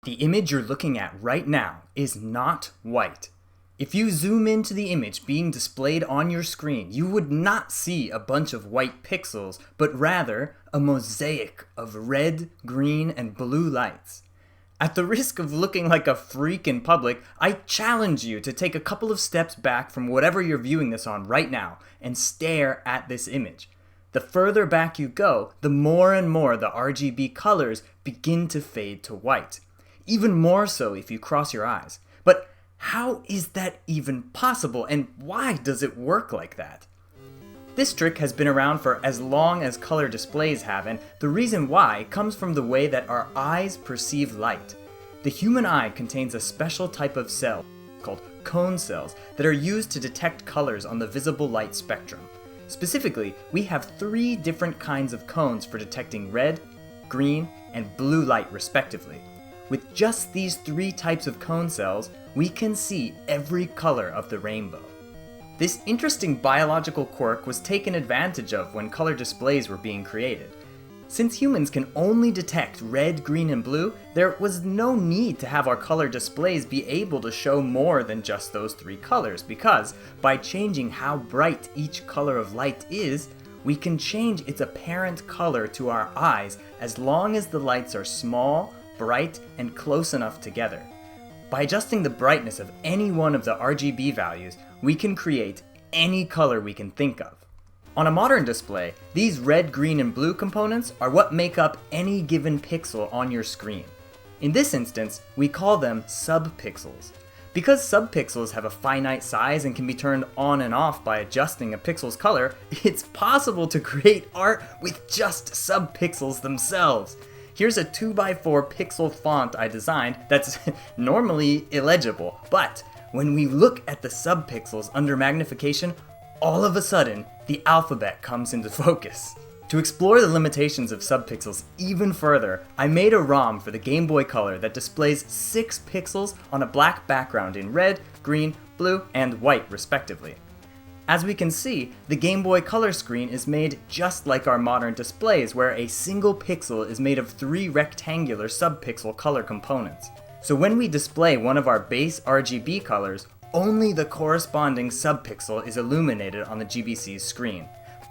The image you're looking at right now is not white. If you zoom into the image being displayed on your screen, you would not see a bunch of white pixels, but rather a mosaic of red, green, and blue lights. At the risk of looking like a freak in public, I challenge you to take a couple of steps back from whatever you're viewing this on right now and stare at this image. The further back you go, the more and more the RGB colors begin to fade to white. Even more so if you cross your eyes. But how is that even possible, and why does it work like that? This trick has been around for as long as color displays have, and the reason why comes from the way that our eyes perceive light. The human eye contains a special type of cell called cone cells that are used to detect colors on the visible light spectrum. Specifically, we have 3 different kinds of cones for detecting red, green, and blue light respectively. With just these 3 types of cone cells, we can see every color of the rainbow. This interesting biological quirk was taken advantage of when color displays were being created. Since humans can only detect red, green, and blue, there was no need to have our color displays be able to show more than just those 3 colors, because by changing how bright each color of light is, we can change its apparent color to our eyes as long as the lights are small, bright, and close enough together. By adjusting the brightness of any one of the RGB values, we can create any color we can think of. On a modern display, these red, green, and blue components are what make up any given pixel on your screen. In this instance, we call them subpixels. Because subpixels have a finite size and can be turned on and off by adjusting a pixel's color, it's possible to create art with just subpixels themselves. Here's a 2x4 pixel font I designed that's normally illegible, but when we look at the subpixels under magnification, all of a sudden, the alphabet comes into focus. To explore the limitations of subpixels even further, I made a ROM for the Game Boy Color that displays 6 pixels on a black background in red, green, blue, and white respectively. As we can see, the Game Boy Color screen is made just like our modern displays, where a single pixel is made of 3 rectangular subpixel color components. So when we display one of our base RGB colors, only the corresponding subpixel is illuminated on the GBC's screen.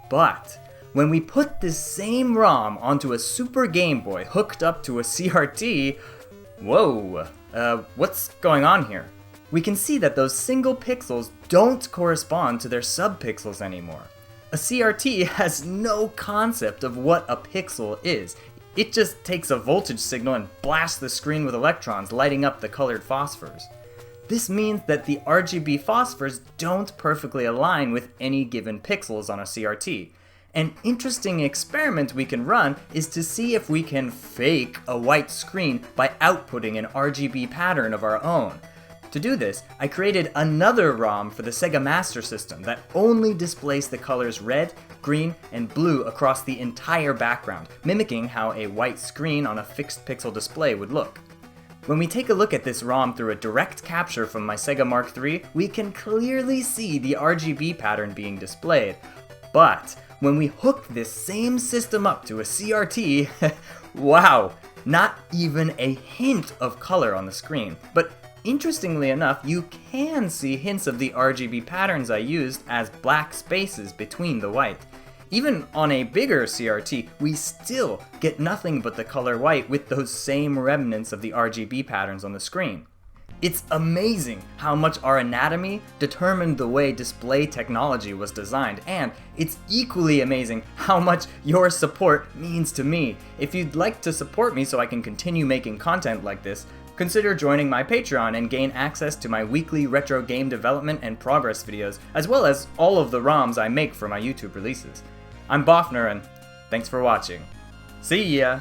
But when we put this same ROM onto a Super Game Boy hooked up to a CRT, whoa, what's going on here? We can see that those single pixels don't correspond to their subpixels anymore. A CRT has no concept of what a pixel is. It just takes a voltage signal and blasts the screen with electrons, lighting up the colored phosphors. This means that the RGB phosphors don't perfectly align with any given pixels on a CRT. An interesting experiment we can run is to see if we can fake a white screen by outputting an RGB pattern of our own. To do this, I created another ROM for the Sega Master System that only displays the colors red, green, and blue across the entire background, mimicking how a white screen on a fixed pixel display would look. When we take a look at this ROM through a direct capture from my Sega Mark III, we can clearly see the RGB pattern being displayed. But when we hook this same system up to a CRT, wow, not even a hint of color on the screen. But interestingly enough, you can see hints of the RGB patterns I used as black spaces between the white. Even on a bigger CRT, we still get nothing but the color white with those same remnants of the RGB patterns on the screen. It's amazing how much our anatomy determined the way display technology was designed, and it's equally amazing how much your support means to me. If you'd like to support me so I can continue making content like this, consider joining my Patreon and gain access to my weekly retro game development and progress videos, as well as all of the ROMs I make for my YouTube releases. I'm Bofner, and thanks for watching. See ya!